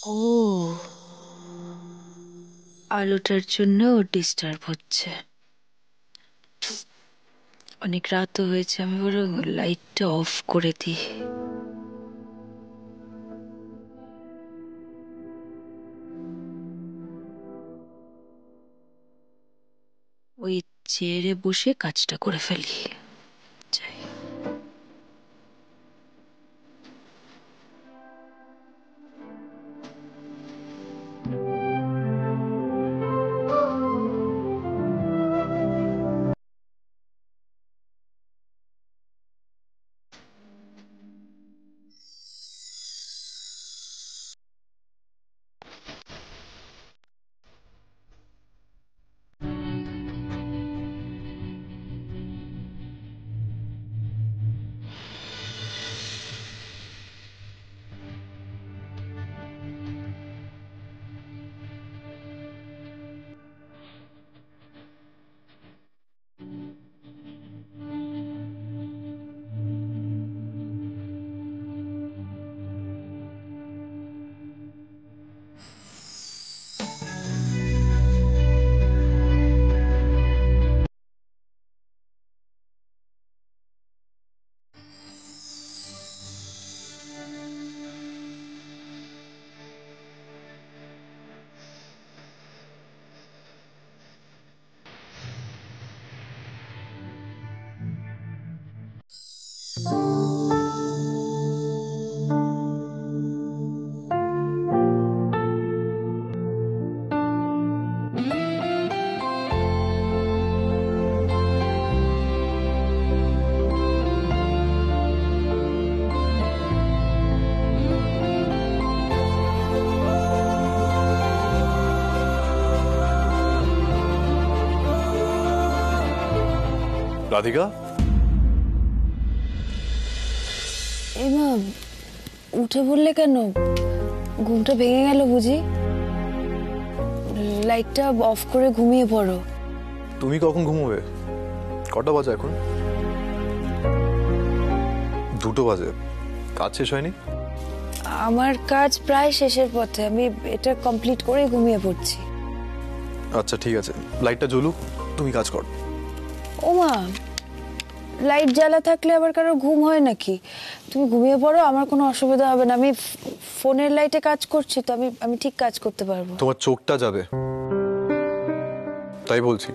ও, আলোটার জন্য ও ডিস্টার্ব হচ্ছে। অনেক রাতও হয়েছে, আমি বরং লাইটটা অফ করে দিই। ওই চেয়ারে বসে কাজটা করে ফেলি। যাই। রাধিকা, এমা উঠে পড়লে কেন? ঘুমটা ভেঙে গেল বুঝি? লাইটটা অফ করে ঘুমিয়ে পড়ো। তুমি কখন ঘুমোবে? কটা বাজে এখন? 2টো বাজে। কাজ শেষ হয়নি? আমার কাজ প্রায় শেষের পথে, আমি এটা কমপ্লিট করে ঘুমিয়ে পড়ছি। আচ্ছা ঠিক আছে, লাইটটা জ্বলুক, তুমি কাজ করো। ওমা, লাইট জ্বালা থাকলে আবার কারো ঘুম হয় নাকি? তুমি ঘুমিয়ে পড়ো, আমার কোনো অসুবিধা হবে না। আমি ফোনের লাইটে কাজ করছি তো, আমি ঠিক কাজ করতে পারবো। তোমার চোখটা যাবে, তাই বলছি।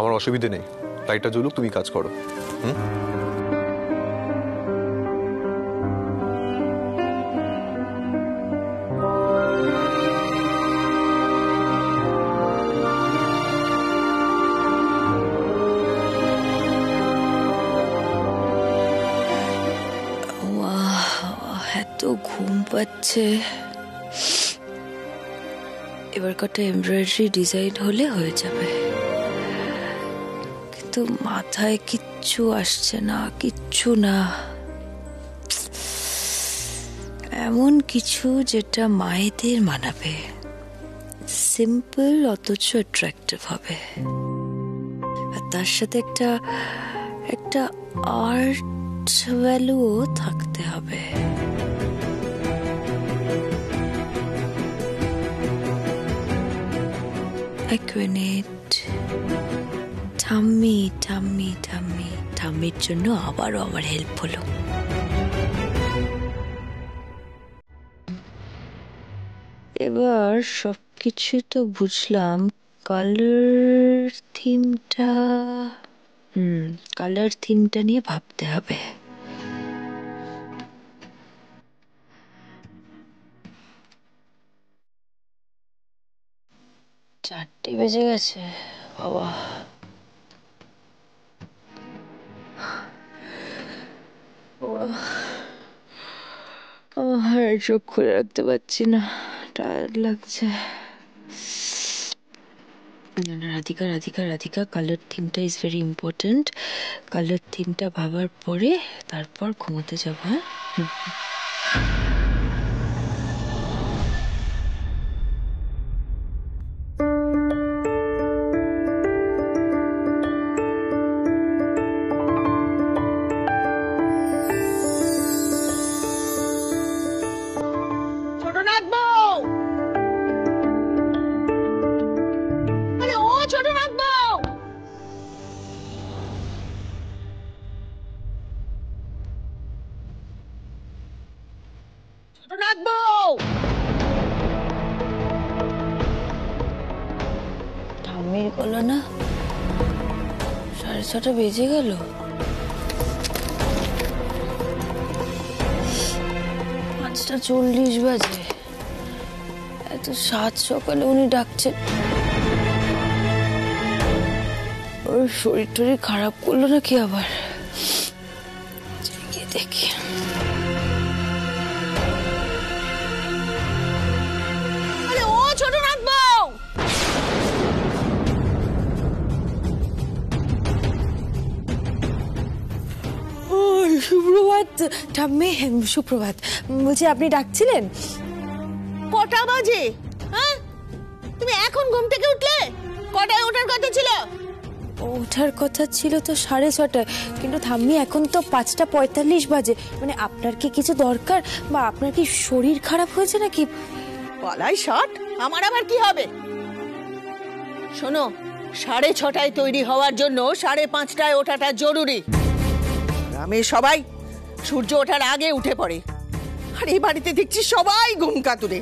আমার অসুবিধে নেই, লাইটটা জ্বলুক, তুমি কাজ করো। এত ঘুম পাচ্ছে। এবার কটা এমব্রয়ডারি ডিজাইন হলে হয়ে যাবে, কিন্তু মাথায় কিচ্ছু আসছে না, কিচ্ছু না। এমন কিছু যেটা মায়েদের মানাবে, সিম্পল অথচ অ্যাট্রাক্টিভ হবে, আর তার সাথে একটা একটা আর্ট ভ্যালুও থাকতে হবে। এক মিনিট। ঠাম্মি ঠাম্মি ঠাম্মি ঠাম্মির জন্য আবারও আমার হেল্প হলো। এবার সবকিছু তো বুঝলাম, কালার থিমটা কালার থিমটা নিয়ে ভাবতে হবে। 4টে বেজে গেছে, বাবা। চোখ খুলে রাখতে পারছি না, টায়ার্ড লাগছে। রাধিকা রাধিকা রাধিকা, কালার থিমটা ইজ ভেরি ইম্পর্টেন্ট। কালার থিমটা ভাবার পরে তারপর ঘুমোতে যাবো। হ্যাঁ, ছোট নাকবো ঠাম্মির গলা না 6:30 বেজে গেল। 5:40 বাজে, এত সাত সকালে উনি ডাকছেন। ওর শরীর টরীর খারাপ করলো নাকি আবার? গিয়ে দেখি। ও ছোট নাথ বউ, সুপ্রভাত ঠাম্মি, সুপ্রভাত। বলছি আপনি ডাকছিলেন? কটা বাজে? হ্যাঁ, তুমি এখন ঘুম থেকে উঠলে? কটায় ওঠার কথা ছিল? ওঠার কথা ছিল তো 6:30, কিন্তু ঠাম্মি এখন তো 5:45 বাজে। মানে আপনার কি কিছু দরকার, বা আপনার কি শরীর খারাপ হয়েছে নাকি? গলায় শট, আমার আবার কি হবে? শোনো, 6:30টায় তৈরি হওয়ার জন্য 5:30টায় ওঠাটা জরুরি। গ্রামের সবাই সূর্য ওঠার আগে উঠে পড়ে, আর এই বাড়িতে দেখছি সবাই ঘুম কাতুরে।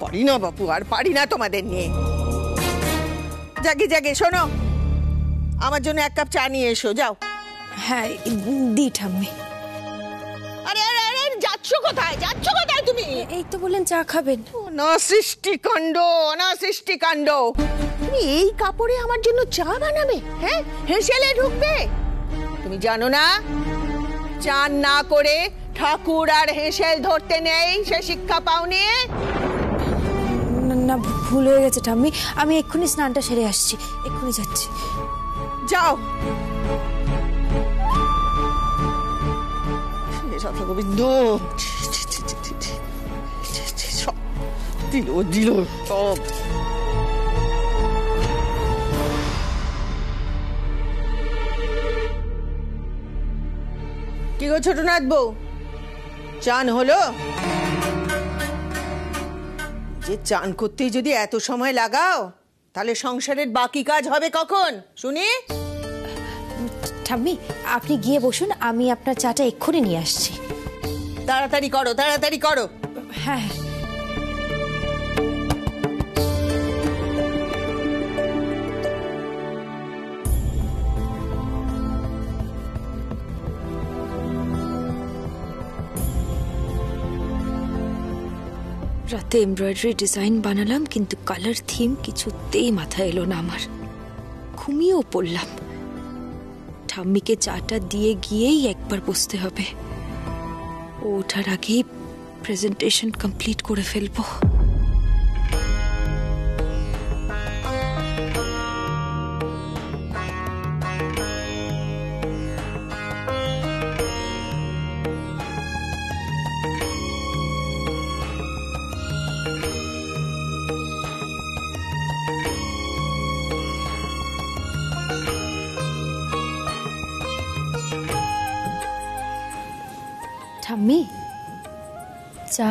পারি না বাপু, আর পারি না তোমাদের নিয়ে। জাগে জাগে শোনো, আমার জন্য 1 কাপ চা নিয়ে এসো, যাও। হ্যাঁ দি ঠাম্মি। আরে আরে আরে, যাচ্ছ কোথায়? যাচ্ছ কোথায় তুমি? এই তো বললেন চা খাবেন। অনাসৃষ্টিকাণ্ড, অনাসৃষ্টিকাণ্ড। তুমি এই কাপড়ে আমার জন্য চা বানাবে? হ্যাঁ, হেসেলে ঢুকবে? তুমি জানো না, চান না করে ঠাকুর আর হেসেল ধরতে নেই, সে শিক্ষা পাওনি? না ভুল হয়ে গেছে ঠাম্মি, আমি এক্ষুনি স্নানটা সেরে আসছি, এক্ষুনি যাচ্ছি। যাও। গোবিন্দ দিল দিল সব। কি গো ছোটনাথ বউ, চান হলো? যে চান করতেই যদি এত সময় লাগাও, তাহলে সংসারের বাকি কাজ হবে কখন শুনি? ঠাম্মি আপনি গিয়ে বসুন, আমি আপনার চাটা এক্ষুনি নিয়ে আসছি। তাড়াতাড়ি করো, তাড়াতাড়ি করো। হ্যাঁ। রাতে এমব্রয়ডারি ডিজাইন বানালাম, কিন্তু কালার থিম কিছুতেই মাথায় এলো না আমার। ঘুমিয়েও পড়লাম। ঠাম্মিকে চাটা দিয়ে গিয়েই একবার বসতে হবে। ও ওঠার আগেই প্রেজেন্টেশন কমপ্লিট করে ফেলবো। ঠাম্মি চা।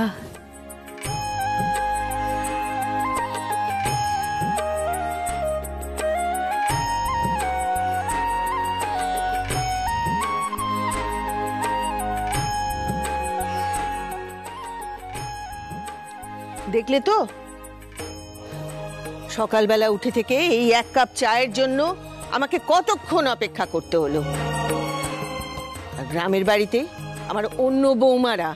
দেখলে তো, সকালবেলা উঠে থেকে এই 1 কাপ চায়ের জন্য আমাকে কতক্ষণ অপেক্ষা করতে হলো। আর গ্রামের বাড়িতে আমার অন্য বৌমারা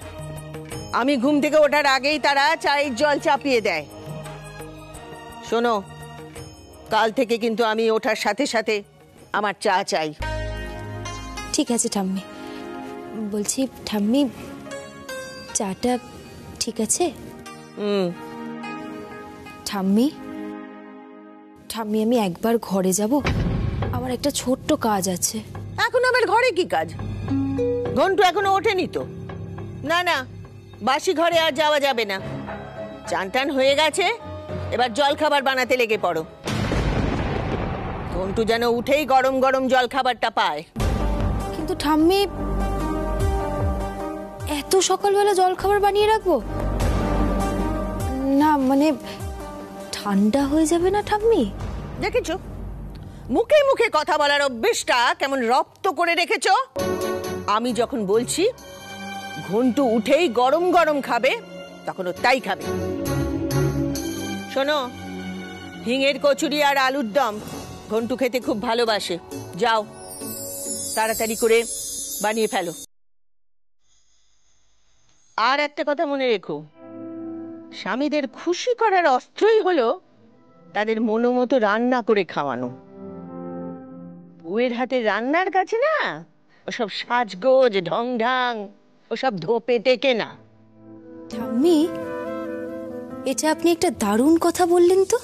আমি ঘুম থেকে ওঠার আগেই তারা চায়ের জল চাপিয়ে দেয়। শোনো, কাল থেকে কিন্তু আমি ওঠার সাথে সাথে আমার চা চাই। ঠিক আছে ঠাম্মি। বলছি ঠাম্মি, চাটা ঠিক আছে? ঠাম্মি ঠাম্মি আমি একবার ঘরে যাব, আমার একটা ছোট্ট কাজ আছে। এখন আবার ঘরে কি কাজ? ঘন্টু এখনো ওঠেনি তো? না না, বাসি ঘরে আর যাওয়া যাবে না। চান টান হয়ে গেছে, এবার জল খাবার বানাতে লেগে পড়ো। ঘন্টু যেন উঠেই গরম গরম জল খাবারটা পায়। কিন্তু ঠাম্মি, এত সকালবেলা জল খাবার বানিয়ে রাখবো? না মানে ঠান্ডা হয়ে যাবে না ঠাম্মি? দেখেছো, মুখে মুখে কথা বলার অভ্যেসটা কেমন রপ্ত করে রেখেছো। আমি যখন বলছি ঘন্টু উঠেই গরম গরম খাবে, তখন ও তাই খাবে। শোনো, হিঙের কচুরি আর আলুর দম ঘন্টু খেতে খুব ভালোবাসে। যাও, তাড়াতাড়ি করে বানিয়ে ফেলো। আর একটা কথা মনে রেখো, স্বামীদের খুশি করার অস্ত্রই হলো তাদের মনোমতো রান্না করে খাওয়ানো। বউয়ের হাতে রান্নার কাছে না ওসব সাজগোজ ঢংঢাং ওসব ধোপে টেকে না। ঠাম্মি, এটা আপনি একটা দারুণ কথা বললেন তো।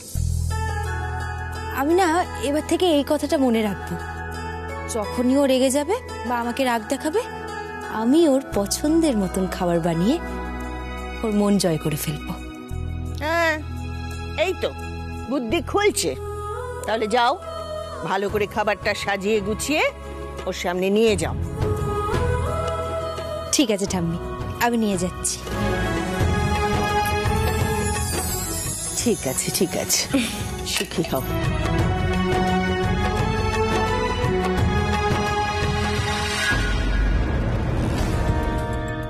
আমি না এবার থেকে এই কথাটা মনে রাখবো। যখনই ও রেগে যাবে বা আমাকে রাগ দেখাবে, আমি ওর পছন্দের মতন খাবার বানিয়ে ওর মন জয় করে ফেলবো। হ্যাঁ, এই তো বুদ্ধি খুলছে। তাহলে যাও, ভালো করে খাবারটা সাজিয়ে গুছিয়ে ওর সামনে নিয়ে যাও। ঠিক আছে ঠাম্মি, আমি নিয়ে যাচ্ছি। ঠিক আছে, ঠিক আছে, সুখী হও।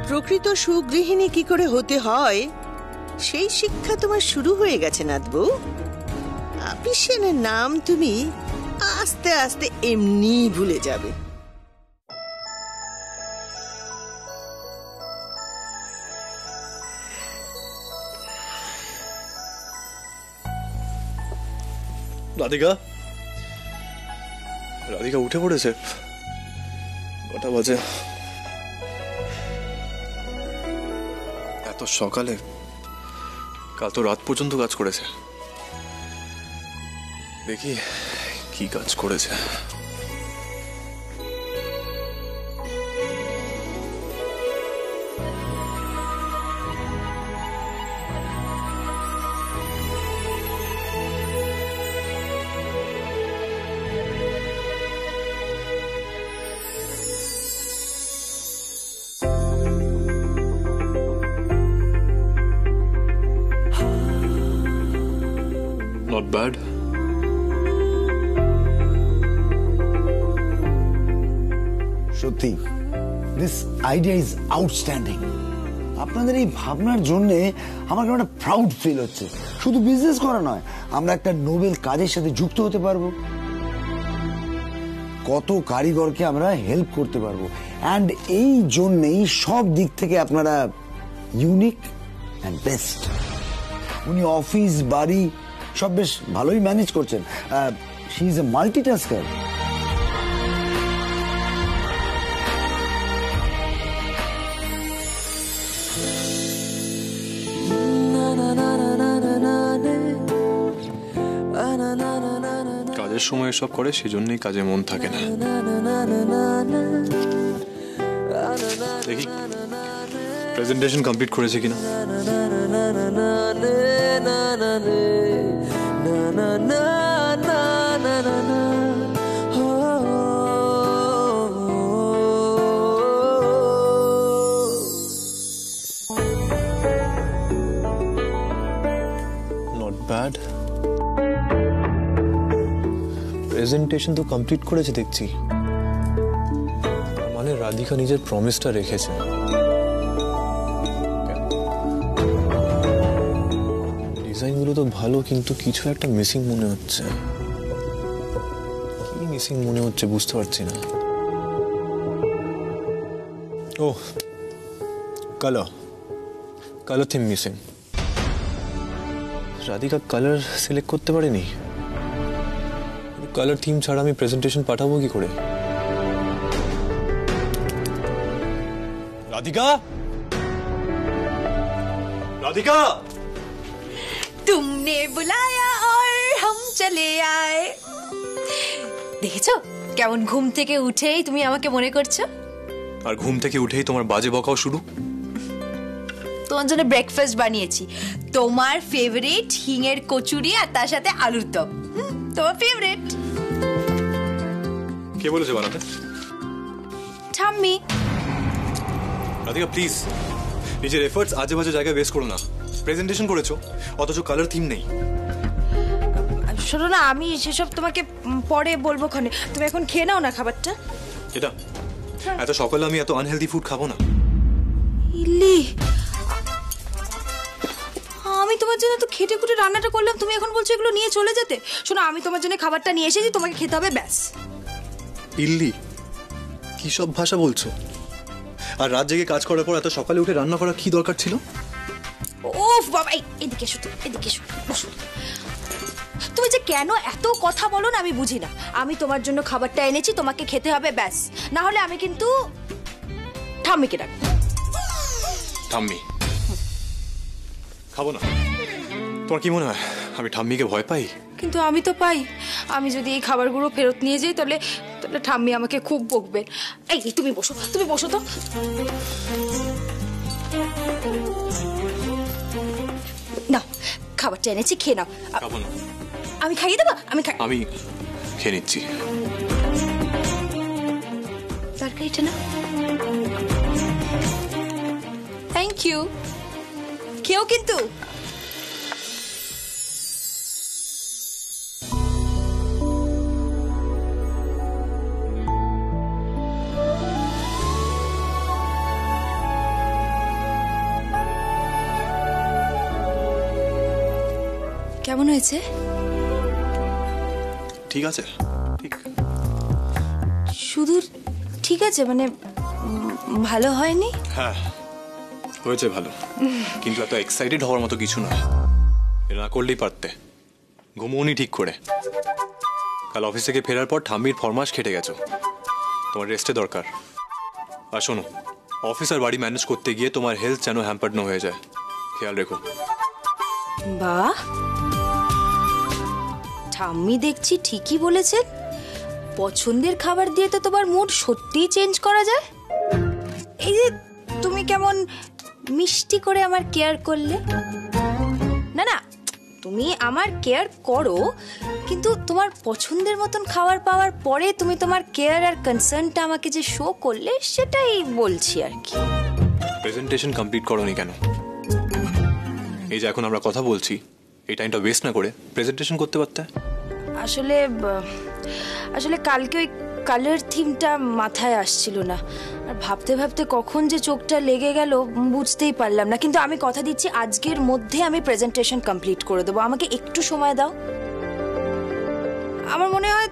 প্রকৃত সুগৃহিণী কি করে হতে হয় সেই শিক্ষা তোমার শুরু হয়ে গেছে নাতবু। আপিসেনের নাম তুমি আস্তে আস্তে এমনি ভুলে যাবে। রাধিকা, রাধিকা উঠে পড়েছে? কটা বাজে? এত সকালে? কাল তো রাত পর্যন্ত কাজ করেছে। দেখি কি কাজ করেছে। Not bad. সত্যি, দিস আইডিয়া ইজ আউটস্ট্যান্ডিং। আপনাদের এই ভাবনার জন্য আমার একটা প্রাউড ফিল হচ্ছে। শুধু বিজনেস করা নয়, আমরা একটা নোবেল কাজের সাথে যুক্ত হতে পারবো। কত কারিগরকে আমরা হেল্প করতে পারবো। অ্যান্ড এই জন্যেই সব দিক থেকে আপনারা ইউনিক অ্যান্ড বেস্ট। উনি অফিস বাড়ি সব বেশ ভালোই ম্যানেজ করছেন। She is a multitasker. কাজের সময় সব করে, সেজন্যই কাজে মন থাকে না। দেখি প্রেজেন্টেশন কমপ্লিট করেছে কিনা। Not bad. প্রেজেন্টেশন তো কমপ্লিট করেছে দেখছি। তার মানে রাধিকা নিজের প্রমিসটা রেখেছে। ডিজাইনগুলো তো ভালো, কিন্তু কিছু একটা মিসিং মনে হচ্ছে। কি মিসিং মনে হচ্ছে বুঝতে পারছি না। ও, colour theme missing. Radhika colour select করতে পারেনি। কালার থিম ছাড়া আমি প্রেজেন্টেশন পাঠাবো কি করে? রাধিকা, রাধিকা, तुमने बुलाया और हम चले आए। দেখেছো কেমন ঘুম থেকে উঠেই তুমি আমাকে মনে করছো? আর ঘুম থেকে উঠেই তোমার বাজে বকাও শুরু। তোমার জন্য ব্রেকফাস্ট বানিয়েছি, তোমার ফেভারিট হিঙের কচুরি আর তার সাথে আলুর দম। তোমার ফেভারিট। কে বলেছে বানাতে? ঠাম্মি। রাধিকা প্লিজ, নিজের এফর্টস আজে বাজে জায়গায় ওয়েস্ট করো না। প্রেজেন্টেশন করেছো, অথচ কালার থিম নেই। শোনো না, আমি সেসব তোমাকে পরে বলবো ক্ষণে। তুমি এখন খেয়ে নাও না খাবারটা। এটা এত সকালে আমি এত আনহেলদি ফুড খাবো না। ইল্লি, আমি তোমার জন্য তো খেটে খুটে রান্নাটা করলাম, তুমি এখন বলছো এগুলো নিয়ে চলে যেতে? শোনো, আমি তোমার জন্য খাবারটা নিয়ে এসেছি, তোমাকে খেতে হবে, ব্যাস। ইল্লি, কি সব ভাষা বলছো? আর রাত জেগে কাজ করার পর এত সকালে উঠে রান্না করা কি দরকার ছিল? ওফ বাবা, এদিকে এসো, এদিকে এসো, বসো। তুমি যে কেন এত কথা বলো না আমি বুঝি না। আমি তোমার জন্য খাবারটা এনেছি, তোমাকে খেতে হবে, ব্যাস। না হলে আমি কিন্তু ঠাম্মিকে ডাকবো। ঠাম্মি? খাবো না। তোমার কি মনে হয় আমি ঠাম্মিকে ভয় পাই? কিন্তু আমি তো পাই। আমি যদি এই খাবারগুলো ফেরত নিয়ে যাই তাহলে তাহলে ঠাম্মি আমাকে খুব বকবে। এই তুমি বসো, তুমি বসো তো। নাও, খাবারটা এনেছি, খেয়ে নাও। খাবো না। আমি খাইয়ে দেবো? আমি খেয়ে নিচ্ছি। তরকারিটা না। Thank you. কেউ কিন্তু কেমন হয়েছে? ঠিক আছে, ঠিক। শুধু ঠিক আছে মানে ভালো হয়নি? হ্যাঁ হয়েছে ভালো, কিন্তু এত এক্সাইটেড হওয়ার মতো কিছু নয়। এটা না করলেই পারতে। ঘুমোনি ঠিক করে। কাল অফিস থেকে ফেরার পর ঠাম্মির ফরমাস খেটে গেছো, তোমার রেস্টে দরকার। আর শোনো, অফিস আর বাড়ি ম্যানেজ করতে গিয়ে তোমার হেলথ যেন হ্যাম্পার্ড না হয়ে যায়, খেয়াল রেখো। বাহ, ঠাম্মি দেখছি ঠিকই বলেছে। পছন্দের খাবার দিয়ে তো তোমার মুড সত্যিই চেঞ্জ করা যায়। এই যে তুমি কেমন মিষ্টি করে আমার কেয়ার করলে। না না, তুমি আমার কেয়ার করো, কিন্তু তোমার পছন্দের মতন খাবার পাওয়ার পরে তুমি তোমার কেয়ার আর কনসার্নটা আমাকে যে শো করলে, সেটাই বলছি আর কি। প্রেজেন্টেশন কমপ্লিট করোনি কেন? এই যে এখন আমরা কথা বলছি, এই টাইমটা ওয়েস্ট না করে প্রেজেন্টেশন করতে পারতে। আসলে কালকে ওই কালার থিমটা মাথায় আসছিল না, আর ভাবতে ভাবতে কখন যে চোখটা লেগে গেল বুঝতেই পারলাম না। কিন্তু আমি কথা দিচ্ছি আজকের মধ্যে আমি প্রেজেন্টেশন কমপ্লিট করে দেবো। আমাকে একটু সময় দাও। আমার মনে হয়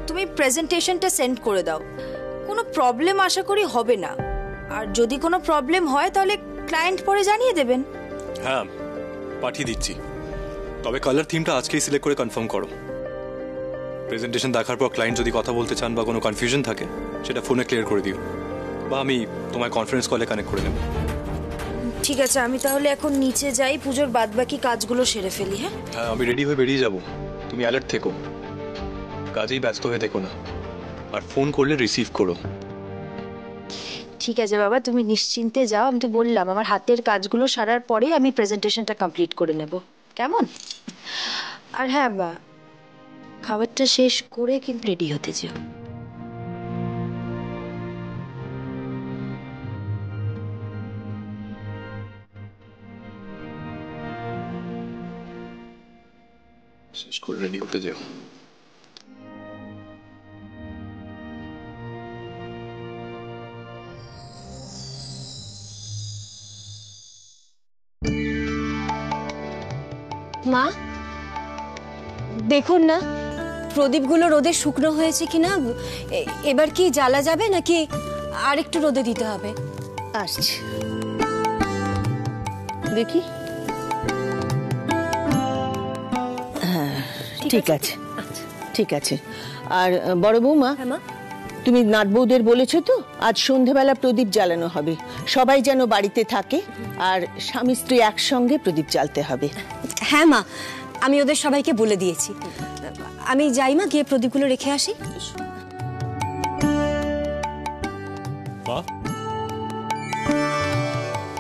তুমি প্রেজেন্টেশনটা সেন্ড করে দাও। কোনো প্রবলেম আশা করি হবে না, আর যদি কোনো প্রবলেম হয় তাহলে ক্লায়েন্ট পরে জানিয়ে দেবেন। হ্যাঁ পাঠিয়ে দিচ্ছি, তবে কালার থিমটা আজকেই সিলেক্ট করে কনফার্ম করো। প্রেজেন্টেশন দেখার পর ক্লায়েন্ট যদি কথা বলতে চান বা কোনো কনফিউশন থাকে, সেটা ফোনে ক্লিয়ার করে দিও, বা আমি তোমায় কনফারেন্স কলে কানেক্ট করে নেব। ঠিক আছে, আমি তাহলে এখন নিচে যাই, পুজোর বাদবাকি কাজগুলো সেরে ফেলি। হ্যাঁ হ্যাঁ, আমি রেডি হয়ে বেরিয়ে যাব। তুমি অ্যালার্ট থেকো, কাজেই ব্যস্ত হয়ে দেখো না, আর ফোন করলে রিসিভ করো। ঠিক আছে বাবা, তুমি নিশ্চিন্তে যাও। আমি তো বললাম আমার হাতের কাজগুলো সারার পরে আমি প্রেজেন্টেশনটা কমপ্লিট করে নেব, কেমন? আর হ্যাঁ বা, খাবারটা শেষ করে কিন্তু রেডি হতে যেও। শেষ করে রেডি হতে যেও। মা দেখুন না প্রদীপগুলো রোদে শুকনো হয়েছে কিনা। এবার কি জ্বালা যাবে নাকি আর একটু রোদে দিতে হবে? আসছে, দেখি। হ্যাঁ ঠিক আছে, ঠিক আছে। আর বড় বৌমা, তুমি নাটবৌদের বলেছো তো আজ সন্ধেবেলা প্রদীপ জ্বালানো হবে, সবাই যেন বাড়িতে থাকে, আর স্বামী স্ত্রী একসঙ্গে প্রদীপ জ্বালতে হবে। হ্যাঁ মা, আমি ওদের সবাইকে বলে দিয়েছি। আমি যাই মা, গিয়ে প্রদীপগুলো রেখে আসি।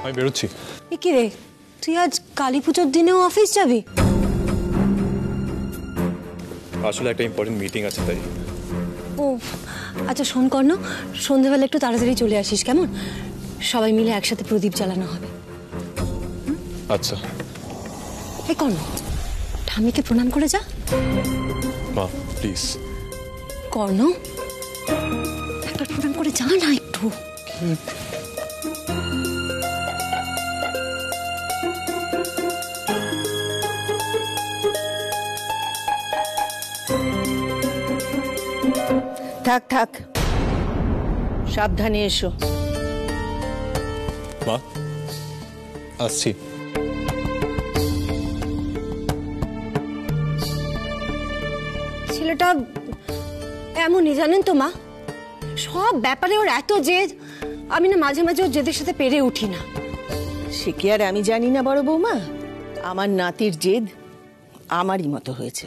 আমি বেরোচ্ছি। কি রে, তুই আজ কালী পুজোর দিনেও অফিস যাবি? আসলে একটা ইম্পর্টেন্ট মিটিং আছে তাই। ও আচ্ছা, শোন কর্ণ, সন্ধ্যেবেলা একটু তাড়াতাড়ি চলে আসিস, কেমন? সবাই মিলে একসাথে প্রদীপ জ্বালানো হবে। আচ্ছা। এই কর্ণ, ঠাম্মিকে প্রণাম করে যা। মা প্লিজ। কর্ণ, একবার প্রণাম করে যা না একটু। থাক থাক, সাবধানে এসো। মা আসছি। ছেলেটা এমনই জানেন তো মা, সব ব্যাপারে ওর এত জেদ, আমি না মাঝে মাঝে ওর জেদের সাথে পেরে উঠি না। সে কি আর আমি জানি না বড় বৌমা, আমার নাতির জেদ আমারই মতো হয়েছে।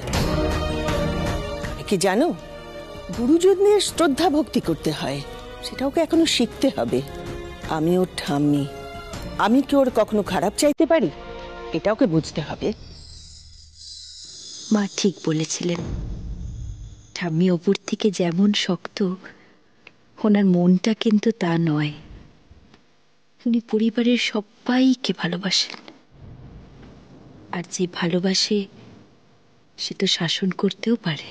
কি জানো, গুরুজনদের শ্রদ্ধা ভক্তি করতে হয়, সেটা ওকে এখনো শিখতে হবে। আমি ওর ঠাম্মি, আমি কি ওর কখনো খারাপ চাইতে পারি? এটা ওকে বুঝতে হবে। মা ঠিক বলেছিলেন, ঠাম্মি ওপর থেকে যেমন শক্ত, ওনার মনটা কিন্তু তা নয়। উনি পরিবারের সবাইকে ভালোবাসেন, আর যে ভালোবাসে সে তো শাসন করতেও পারে।